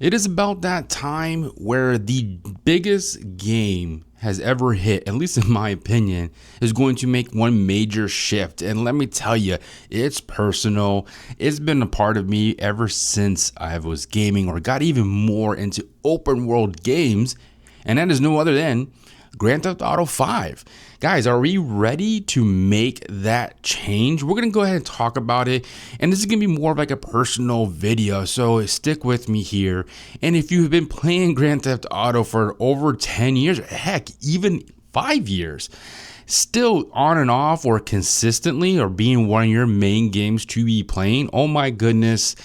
It is about that time where the biggest game has ever hit, at least in my opinion, is going to make one major shift. And let me tell you, it's personal. It's been a part of me ever since I was gaming or got even more into open world games. And that is no other than Grand Theft Auto 5. Guys, are we ready to make that change? We're going to go ahead and talk about it. And this is going to be more of like a personal video. So stick with me here. And if you've been playing Grand Theft Auto for over 10 years, heck, even 5 years, still on and off or consistently or being one of your main games to be playing, oh my goodness.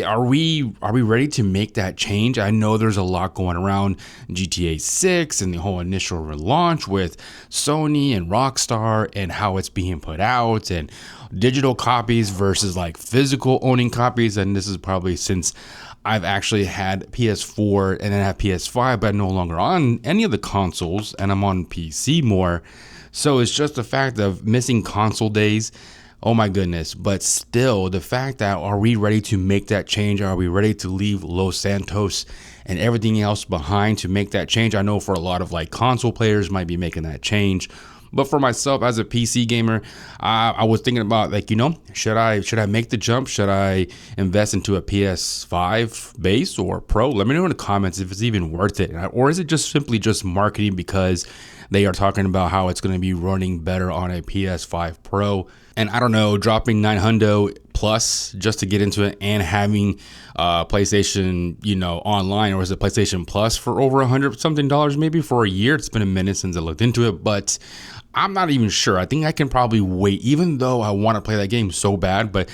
Are we ready to make that change? I know there's a lot going around GTA 6 and the whole initial relaunch with Sony and Rockstar and how it's being put out and digital copies versus like physical owning copies. And this is probably since I've actually had PS4 and then I have PS5, but I'm no longer on any of the consoles and I'm on PC more. So it's just the fact of missing console days. Oh my goodness. But still, the fact that are we ready to make that change? Are we ready to leave Los Santos and everything else behind to make that change? I know for a lot of like console players might be making that change. But for myself as a PC gamer, I was thinking about like, should I make the jump? Should I invest into a PS5 base or Pro? Let me know in the comments if it's even worth it. Or is it just simply just marketing because they are talking about how it's going to be running better on a PS5 Pro? And I don't know, dropping 900 plus just to get into it and having PlayStation, online, or is it PlayStation Plus for over $100 something maybe for a year? It's been a minute since I looked into it, but I'm not even sure. I think I can probably wait, even though I want to play that game so bad. But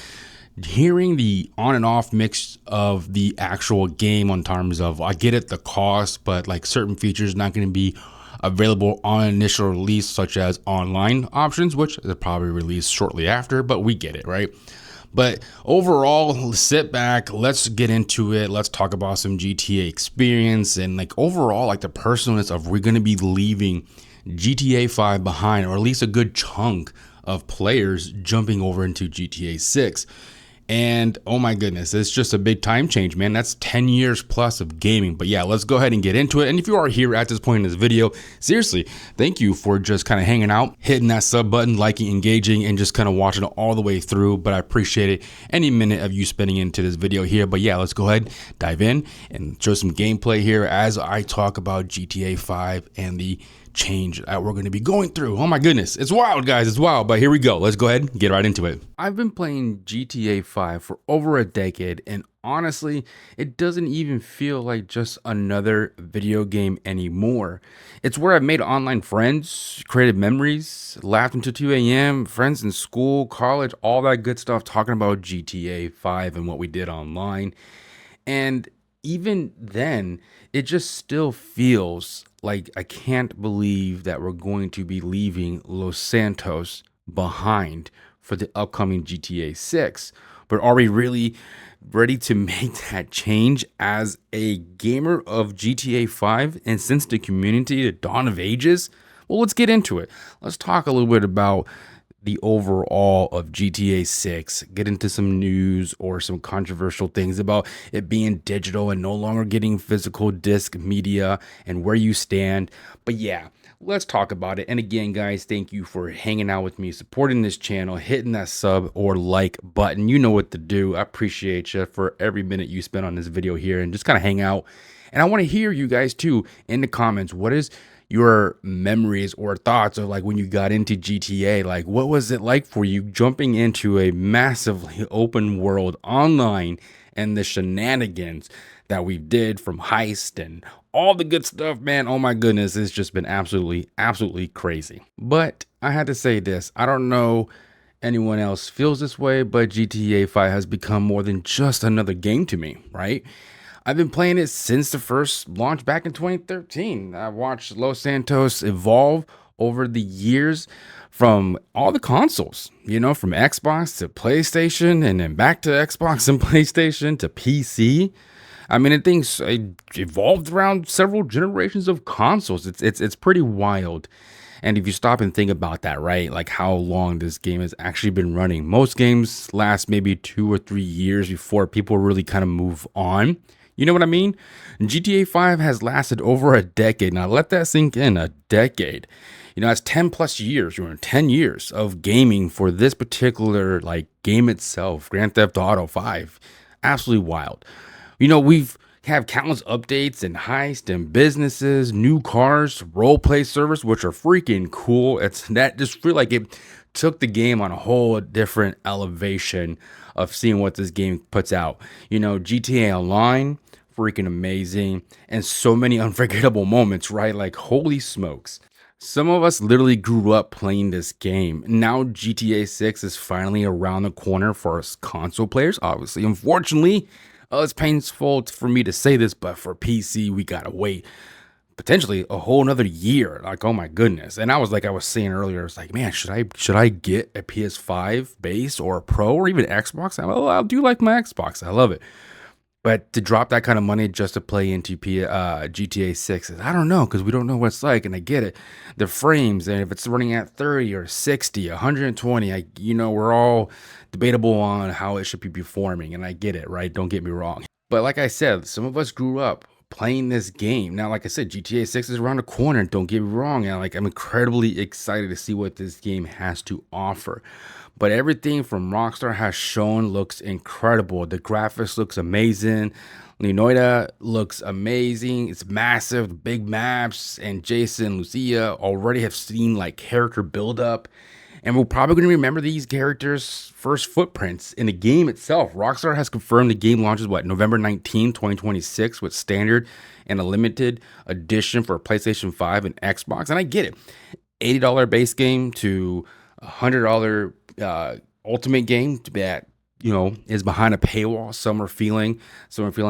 hearing the on and off mix of the actual game on terms of, I get it, the cost, but like certain features not going to be available on initial release, such as online options, which they'll probably release shortly after, but we get it, right? But overall, sit back, let's get into it. Let's talk about some GTA experience and like overall, like the personalness of we're going to be leaving GTA 5 behind, or at least a good chunk of players jumping over into GTA 6. And oh my goodness, it's just a big time change, man. That's 10 years plus of gaming. But yeah, let's go ahead and get into it. And if you are here at this point in this video, seriously, thank you for just kind of hanging out, hitting that sub button, liking, engaging, and just kind of watching it all the way through. But I appreciate it any minute of you spending into this video here. But yeah, let's go ahead, dive in and show some gameplay here as I talk about GTA 5 and the change that we're going to be going through. Oh my goodness, it's wild, guys, it's wild. But here we go, let's go ahead and get right into it. I've been playing GTA 5 for over a decade, and honestly, it doesn't even feel like just another video game anymore. It's where I've made online friends, created memories, laughed until 2 a.m., friends in school, college, all that good stuff, talking about GTA 5 and what we did online. And even then, it just still feels like I can't believe that we're going to be leaving Los Santos behind for the upcoming GTA 6. But are we really ready to make that change as a gamer of GTA 5 and since the community, the dawn of ages? Well, let's get into it. Let's talk a little bit about the overall of GTA 6, get into some news or some controversial things about it being digital and no longer getting physical disc media and where you stand. But yeah, let's talk about it. And again, guys, thank you for hanging out with me, supporting this channel, hitting that sub or like button. You know what to do. I appreciate you for every minute you spend on this video here and just kind of hang out. And I want to hear you guys too in the comments. What is your memories or thoughts of like when you got into GTA? Like, what was it like for you jumping into a massively open world online and the shenanigans that we did from heist and all the good stuff, man? Oh my goodness, it's just been absolutely crazy. But I had to say this, I don't know anyone else feels this way, but GTA 5 has become more than just another game to me, right? I've been playing it since the first launch back in 2013. I watched Los Santos evolve over the years from all the consoles, from Xbox to PlayStation and then back to Xbox and PlayStation to PC. I mean, things evolved around several generations of consoles. It's pretty wild. And if you stop and think about that, right, like how long this game has actually been running, most games last maybe 2 or 3 years before people really kind of move on. You know what I mean? GTA 5 has lasted over a decade. Now let that sink in, a decade. That's 10 plus years, 10 years of gaming for this particular like game itself, Grand Theft Auto 5. Absolutely wild. We've have countless updates and heist and businesses, new cars, role play servers, which are freaking cool. It's that just feel like it took the game on a whole different elevation of seeing what this game puts out. GTA Online, freaking amazing, and so many unforgettable moments, right? Like, holy smokes. Some of us literally grew up playing this game. Now GTA 6 is finally around the corner for us console players, obviously. Unfortunately, it's painful for me to say this, but for PC, we gotta wait potentially a whole another year. Like, oh my goodness. And I was saying earlier, it's like, man, should I get a PS5 base or a Pro or even Xbox? I do like my Xbox. I love it. But to drop that kind of money just to play into GTA 6, I don't know, because we don't know what it's like, and I get it. The frames, and if it's running at 30 or 60, 120, we're all debatable on how it should be performing, and I get it, right? Don't get me wrong. But like I said, some of us grew up playing this game. Now, like I said, GTA 6 is around the corner, don't get me wrong, and I'm incredibly excited to see what this game has to offer. But everything from Rockstar has shown looks incredible. The graphics looks amazing. Leonida looks amazing. It's massive, big maps, and Jason, Lucia already have seen like character build up. And we're probably going to remember these characters' first footprints in the game itself. Rockstar has confirmed the game launches, November 19, 2026, with standard and a limited edition for PlayStation 5 and Xbox. And I get it. $80 base game to $100 ultimate game that is behind a paywall. Some are feeling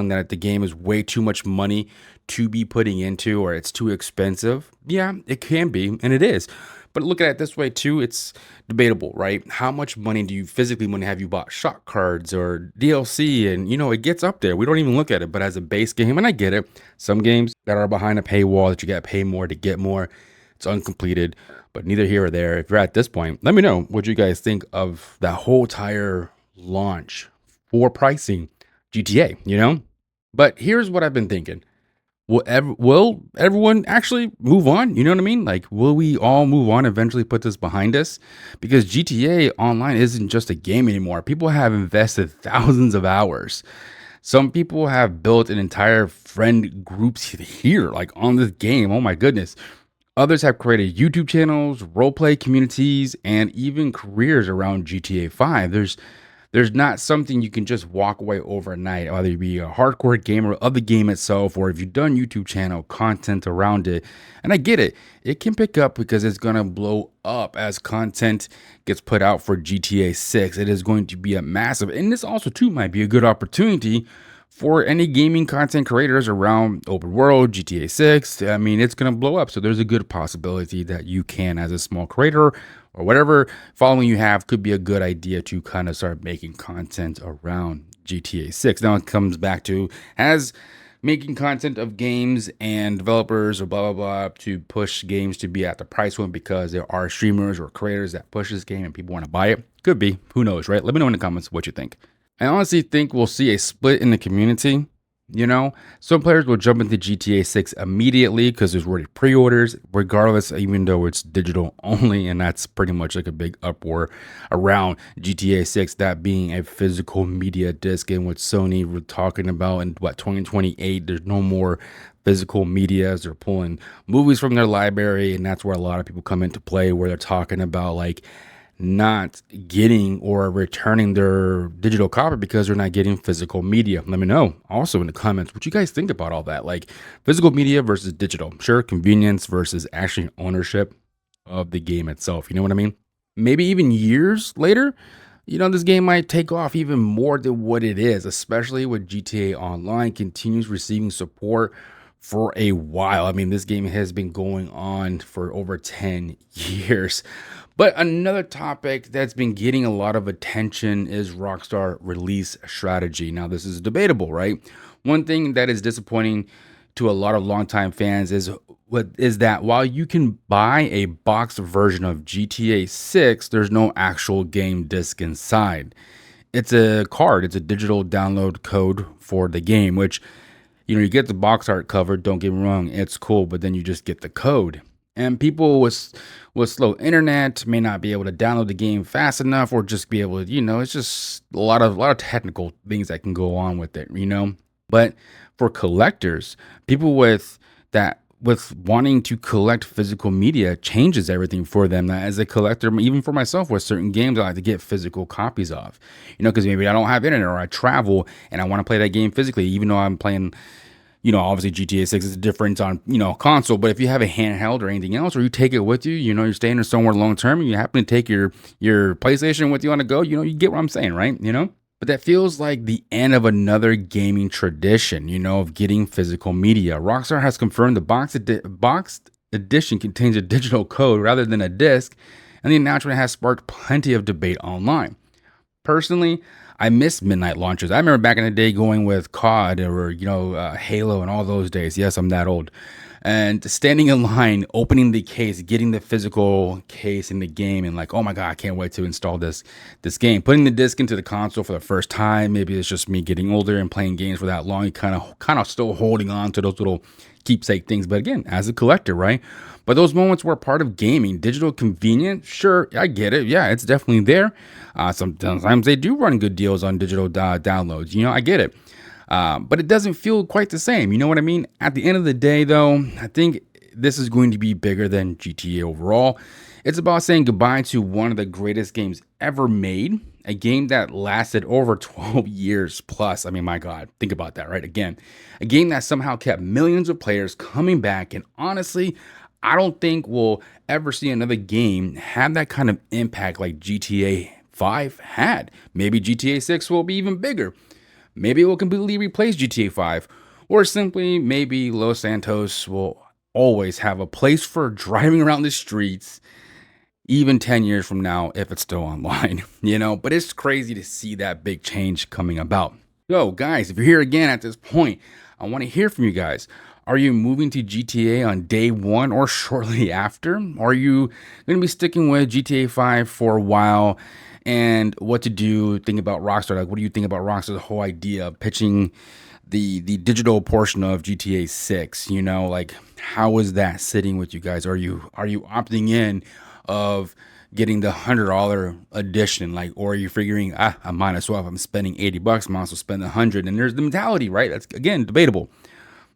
that the game is way too much money to be putting into, or it's too expensive. Yeah, it can be, and it is. But look at it this way too, it's debatable, right? How much money do you physically have you bought shot cards or DLC? And it gets up there. We don't even look at it, but as a base game, and I get it, some games that are behind a paywall that you got to pay more to get more, it's uncompleted. But neither here or there. If you're at this point, let me know what you guys think of that whole entire launch for pricing GTA. But here's what I've been thinking. Will everyone actually move on? You know what I mean? Like, will we all move on, eventually put this behind us? Because GTA Online isn't just a game anymore. People have invested thousands of hours. Some people have built an entire friend groups here, like on this game. Oh my goodness. Others have created YouTube channels, roleplay communities, and even careers around GTA 5. There's not something you can just walk away overnight, whether you be a hardcore gamer of the game itself, or if you've done YouTube channel content around it. And I get it. It can pick up because it's going to blow up as content gets put out for GTA 6. It is going to be a massive, and this also too might be a good opportunity for any gaming content creators around open world, GTA 6. It's going to blow up. So there's a good possibility that you can, as a small creator or whatever following you have, could be a good idea to kind of start making content around GTA 6. Now it comes back to, as making content of games and developers or blah, blah, blah, to push games to be at the price point because there are streamers or creators that push this game and people want to buy it. Could be. Who knows, right? Let me know in the comments what you think. I honestly think we'll see a split in the community. Some players will jump into GTA 6 immediately because there's already pre-orders, regardless, even though it's digital only, and that's pretty much like a big uproar around GTA 6, that being a physical media disc. And what Sony were talking about in 2028, there's no more physical medias. They're pulling movies from their library, and that's where a lot of people come into play, where they're talking about like not getting or returning their digital copy because they're not getting physical media. Let me know also in the comments what you guys think about all that, like physical media versus digital. Sure, convenience versus actually ownership of the game itself. You know what I mean? Maybe even years later, this game might take off even more than what it is, especially with GTA Online continues receiving support for a while. This game has been going on for over 10 years. But another topic that's been getting a lot of attention is Rockstar release strategy. Now, this is debatable, right? One thing that is disappointing to a lot of longtime fans is that while you can buy a boxed version of GTA 6, there's no actual game disc inside. It's a card. It's a digital download code for the game, which You get the box art covered, don't get me wrong, it's cool, but then you just get the code. And people with slow internet may not be able to download the game fast enough, or just be able to, it's just a lot of technical things that can go on with it. But for collectors, people with wanting to collect physical media changes everything for them. That as a collector, even for myself, with certain games I like to get physical copies of, because maybe I don't have internet or I travel and I want to play that game physically, even though I'm playing, obviously GTA 6 is different on, console, but if you have a handheld or anything else, or you take it with you, you're staying there somewhere long term and you happen to take your PlayStation with you on the go, you get what I'm saying, right? But that feels like the end of another gaming tradition, of getting physical media. Rockstar has confirmed the boxed edition contains a digital code rather than a disc, and the announcement has sparked plenty of debate online. Personally, I miss midnight launches. I remember back in the day going with COD or, Halo and all those days. Yes, I'm that old. And standing in line, opening the case, getting the physical case in the game, and like, oh my God, I can't wait to install this game. Putting the disc into the console for the first time. Maybe it's just me getting older and playing games for that long. You kind of still holding on to those little keepsake things. But again, as a collector, right? But those moments were part of gaming. Digital convenience, sure, I get it. Yeah, it's definitely there. Sometimes they do run good deals on digital downloads. I get it. But it doesn't feel quite the same. You know what I mean? At the end of the day, though, I think this is going to be bigger than GTA overall. It's about saying goodbye to one of the greatest games ever made, a game that lasted over 12 years plus. I mean, my God, think about that, right? Again, a game that somehow kept millions of players coming back. And honestly, I don't think we'll ever see another game have that kind of impact like GTA 5 had. Maybe GTA 6 will be even bigger. Maybe it will completely replace GTA 5, or simply maybe Los Santos will always have a place for driving around the streets, even 10 years from now, if it's still online, but it's crazy to see that big change coming about. So guys, if you're here again at this point, I want to hear from you guys. Are you moving to GTA on day one or shortly after? Or are you going to be sticking with GTA 5 for a while? And what to do, think about Rockstar. Like, what do you think about Rockstar's whole idea of pitching the digital portion of GTA 6? Like, how is that sitting with you guys? Are you opting in of getting the $100 edition? Like, or are you figuring, I might as well, if I'm spending $80, I might as well spend $100. And there's the mentality, right? That's, again, debatable.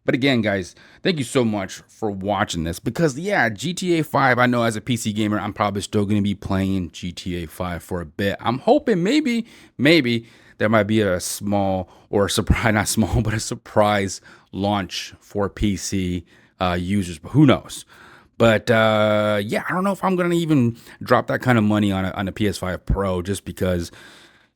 But again, guys, thank you so much for watching this, because yeah, GTA 5, I know as a PC gamer, I'm probably still going to be playing GTA 5 for a bit. I'm hoping maybe there might be a small, or a surprise, not small, but a surprise launch for PC users, but who knows? But yeah, I don't know if I'm going to even drop that kind of money on a PS5 Pro, just because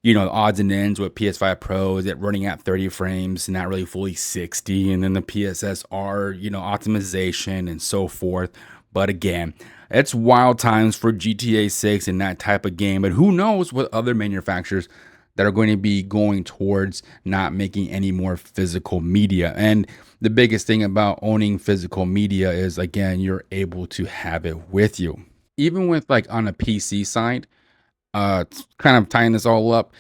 the odds and ends with PS5 Pro is it running at 30 frames, not really fully 60, and then the PSSR, optimization and so forth. But again, it's wild times for GTA 6 and that type of game. But who knows what other manufacturers that are going to be going towards not making any more physical media. And the biggest thing about owning physical media is, again, you're able to have it with you. Even with like on a PC side, kind of tying this all up,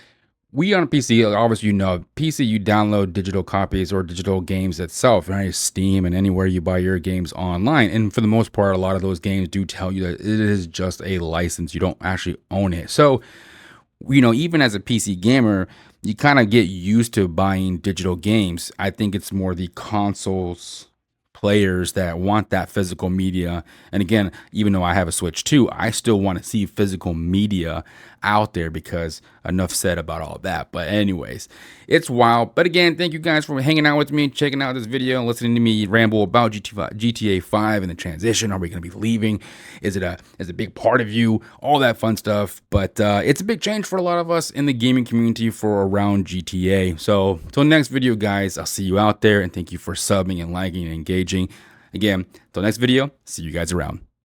we on PC, obviously, PC, you download digital copies or digital games itself, right? Steam and anywhere you buy your games online. And for the most part, a lot of those games do tell you that it is just a license. You don't actually own it. So, even as a PC gamer, you kind of get used to buying digital games. I think it's more the consoles players that want that physical media. And again, even though I have a Switch too, I still want to see physical media out there, because enough said about all that. But anyways, it's wild. But again, thank you guys for hanging out with me, checking out this video, and listening to me ramble about GTA 5 and the transition. Are we going to be leaving? Is it a big part of you? All that fun stuff. But it's a big change for a lot of us in the gaming community for around GTA. So till next video, guys, I'll see you out there, and thank you for subbing and liking and engaging. Again, till next video, see you guys around.